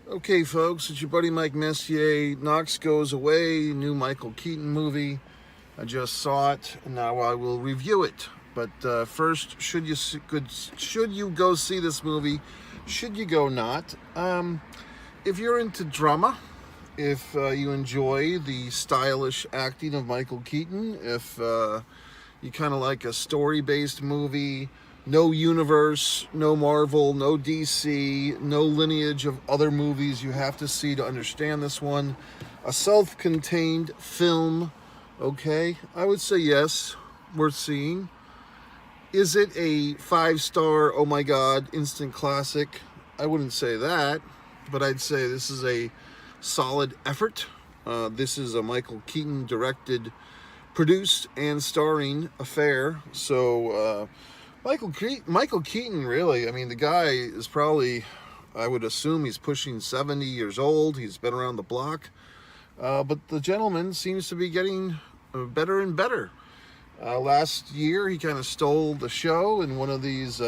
Okay, folks, it's your buddy Mike Messier. Knox Goes Away, new Michael Keaton movie. I just saw it, and now I will review it. But first, should you go see this movie? Should you go not? If you're into drama, if you enjoy the stylish acting of Michael Keaton, if you kind of like a story-based movie, no universe, no Marvel, no DC, no lineage of other movies you have to see to understand this one. A self-contained film, okay? I would say yes, worth seeing. Is it a 5-star, oh my god, instant classic? I wouldn't say that, but I'd say this is a solid effort. This is a Michael Keaton directed, produced, and starring affair. So, Michael Keaton, really, I mean, the guy is probably, I would assume he's pushing 70 years old. He's been around the block. But the gentleman seems to be getting better and better. Last year, he kind of stole the show in one of these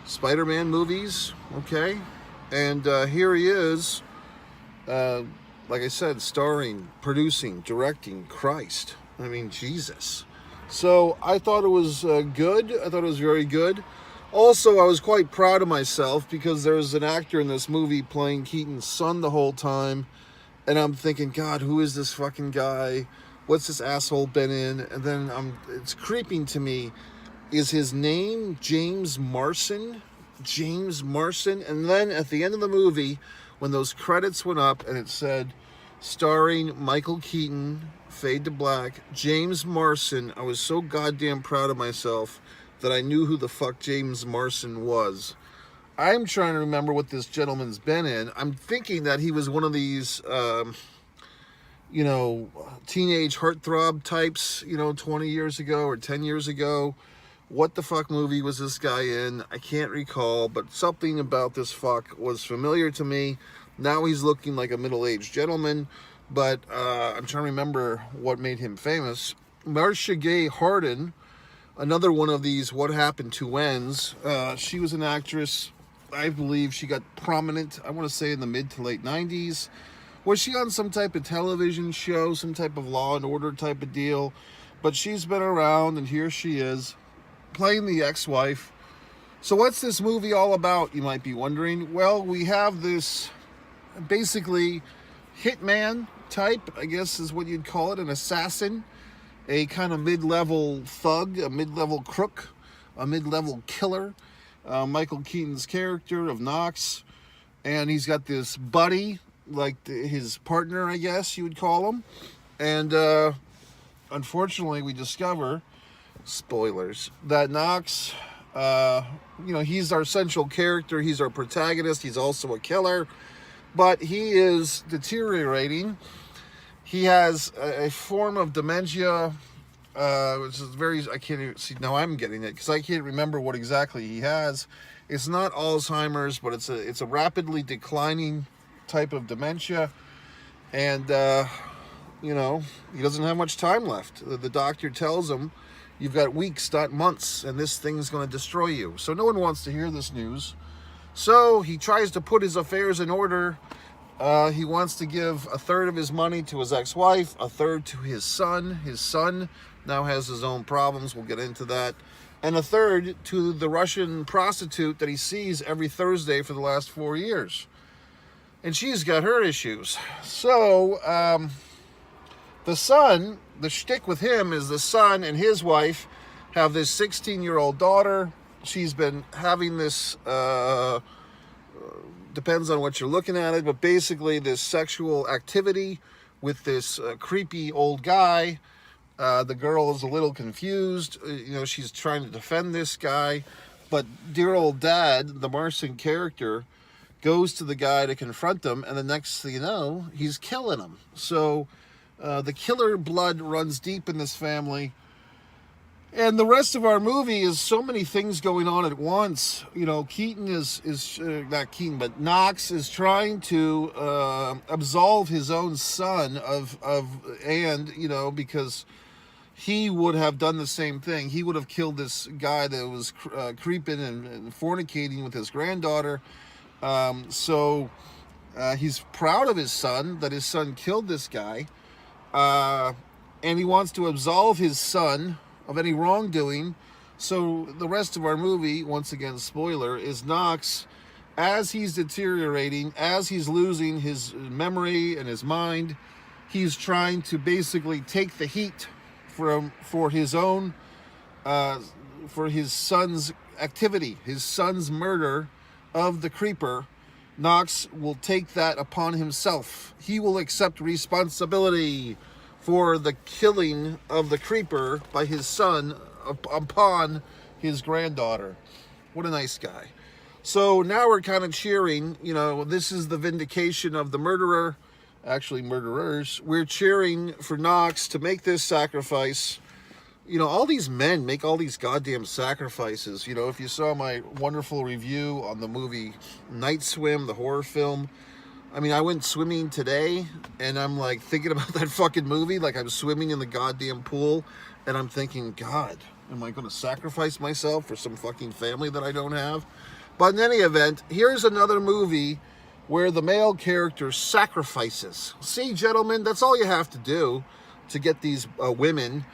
Spider-Man movies, okay? And here he is, like I said, starring, producing, directing, Christ. I mean, Jesus. So I thought it was good. I thought it was very good. Also, I was quite proud of myself because there was an actor in this movie playing Keaton's son the whole time. And I'm thinking, God, who is this fucking guy? What's this asshole been in? And then it's creeping to me. Is his name James Marsden? James Marsden? And then at the end of the movie, when those credits went up and it said, starring Michael Keaton, fade to black, James Marsden, I was so goddamn proud of myself that I knew who the fuck James Marsden was. I'm trying to remember what this gentleman's been in. I'm thinking that he was one of these, teenage heartthrob types, 20 years ago or 10 years ago. What the fuck movie was this guy in? I can't recall, but something about this fuck was familiar to me. Now he's looking like a middle-aged gentleman, but I'm trying to remember what made him famous. Marcia Gay Harden, another one of these What Happened to Wens. She was an actress. I believe she got prominent, I want to say in the mid to late 90s. Was she on some type of television show, some type of Law and Order type of deal? But she's been around, and here she is, playing the ex-wife. So what's this movie all about, you might be wondering? Well, we have this basically hitman type, I guess is what you'd call it, an assassin, a kind of mid-level thug, a mid-level crook, a mid-level killer. Michael Keaton's character of Knox, and he's got this buddy, like his partner, I guess you would call him. And unfortunately, we discover, spoilers, that Knox, he's our central character, he's our protagonist, he's also a killer, but he is deteriorating. He has a form of dementia, which is I can't even see, now I'm getting it, because I can't remember what exactly he has. It's not Alzheimer's, but it's a rapidly declining type of dementia, and, he doesn't have much time left. The doctor tells him, you've got weeks, not months, and this thing's going to destroy you. So no one wants to hear this news. So he tries to put his affairs in order. He wants to give a third of his money to his ex-wife, a third to his son. His son now has his own problems. We'll get into that. And a third to the Russian prostitute that he sees every Thursday for the last 4 years. And she's got her issues. So, the son, the shtick with him is the son and his wife have this 16-year-old daughter. She's been having this, depends on what you're looking at it, but basically this sexual activity with this creepy old guy. The girl is a little confused. She's trying to defend this guy. But dear old dad, the Marsden character, goes to the guy to confront him, and the next thing you know, he's killing him. So the killer blood runs deep in this family. And the rest of our movie is so many things going on at once. Keaton is not Keaton, but Knox is trying to absolve his own son because he would have done the same thing. He would have killed this guy that was creeping and fornicating with his granddaughter. So he's proud of his son, that his son killed this guy. And he wants to absolve his son of any wrongdoing. So the rest of our movie, once again, spoiler, is Knox, as he's deteriorating, as he's losing his memory and his mind, he's trying to basically take the heat for his own, for his son's activity, his son's murder of the Creeper. Knox will take that upon himself. He will accept responsibility for the killing of the Creeper by his son upon his granddaughter. What a nice guy. So now we're kind of cheering, you know, this is the vindication of the murderer, actually murderers. We're cheering for Knox to make this sacrifice. You know, all these men make all these goddamn sacrifices. You know, if you saw my wonderful review on the movie Night Swim, the horror film, I mean, I went swimming today, and I'm like thinking about that fucking movie, like I'm swimming in the goddamn pool, and I'm thinking, God, am I going to sacrifice myself for some fucking family that I don't have? But in any event, here's another movie where the male character sacrifices. See, gentlemen, that's all you have to do to get these women,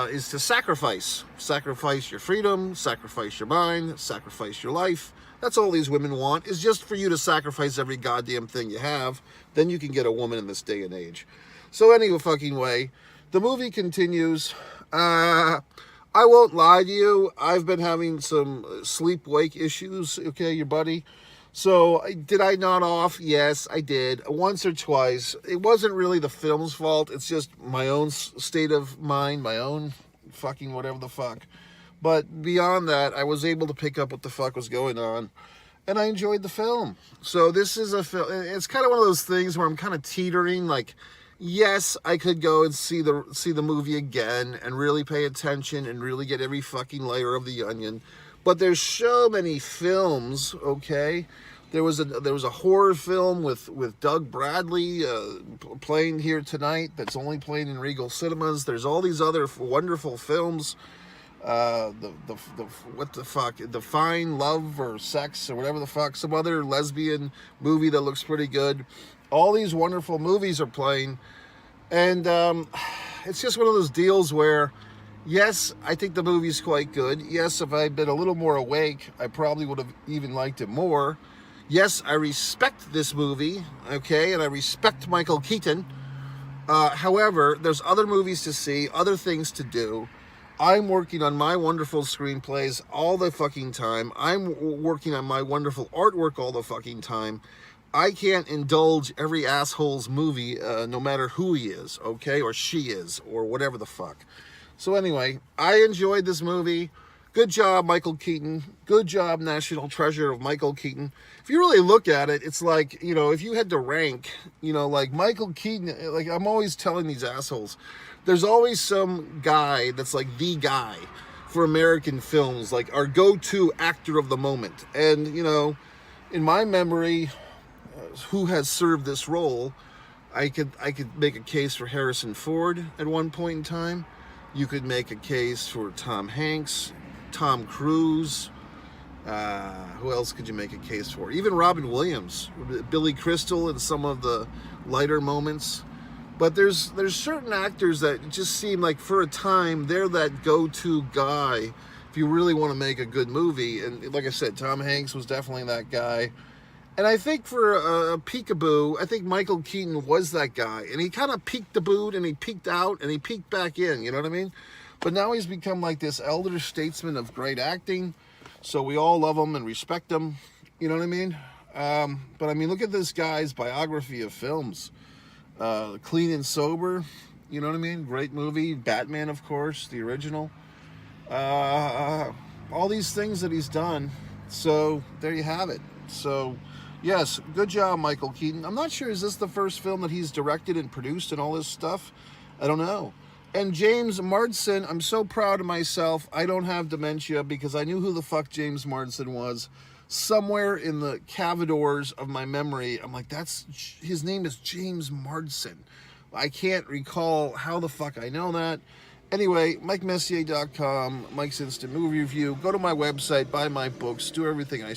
is to sacrifice. Sacrifice your freedom, sacrifice your mind, sacrifice your life. That's all these women want, is just for you to sacrifice every goddamn thing you have. Then you can get a woman in this day and age. So anyway, fucking way, the movie continues. I won't lie to you, I've been having some sleep-wake issues, okay, your buddy. So, did I nod off? Yes, I did, once or twice. It wasn't really the film's fault, it's just my own state of mind, my own fucking whatever the fuck. But beyond that, I was able to pick up what the fuck was going on, and I enjoyed the film. So this is a film, it's kind of one of those things where I'm kind of teetering, like, yes, I could go and see the movie again and really pay attention and really get every fucking layer of the onion. But there's so many films, okay? There was a horror film with Doug Bradley playing here tonight that's only playing in Regal Cinemas. There's all these other wonderful films. What the fuck? Define Love or Sex or whatever the fuck. Some other lesbian movie that looks pretty good. All these wonderful movies are playing. And it's just one of those deals where, yes, I think the movie's quite good. Yes, if I'd been a little more awake, I probably would have even liked it more. Yes, I respect this movie, okay, and I respect Michael Keaton. However, there's other movies to see, other things to do. I'm working on my wonderful screenplays all the fucking time. I'm working on my wonderful artwork all the fucking time. I can't indulge every asshole's movie, no matter who he is, okay, or she is, or whatever the fuck. So anyway, I enjoyed this movie. Good job, Michael Keaton. Good job, National Treasure of Michael Keaton. If you really look at it, it's like, you know, if you had to rank, you know, like Michael Keaton, like I'm always telling these assholes, there's always some guy that's like the guy for American films, like our go-to actor of the moment. And, you know, in my memory, who has served this role, I could make a case for Harrison Ford at one point in time. You could make a case for Tom Hanks, Tom Cruise. Who else could you make a case for? Even Robin Williams, Billy Crystal in some of the lighter moments. But there's certain actors that just seem like for a time they're that go-to guy if you really want to make a good movie. And like I said, Tom Hanks was definitely that guy. And I think for a peekaboo, I think Michael Keaton was that guy. And he kind of peeked-a-booed, and he peeked out, and he peeked back in, you know what I mean? But now he's become like this elder statesman of great acting. So we all love him and respect him, you know what I mean? But I mean, look at this guy's biography of films. Clean and Sober, you know what I mean? Great movie. Batman, of course, the original. All these things that he's done. So there you have it. So... yes, good job, Michael Keaton. I'm not sure, is this the first film that he's directed and produced and all this stuff? I don't know. And James Marsden, I'm so proud of myself. I don't have dementia because I knew who the fuck James Marsden was. Somewhere in the cavadors of my memory, I'm like, his name is James Marsden. I can't recall how the fuck I know that. Anyway, MikeMessier.com, Mike's Instant Movie Review. Go to my website, buy my books, do everything I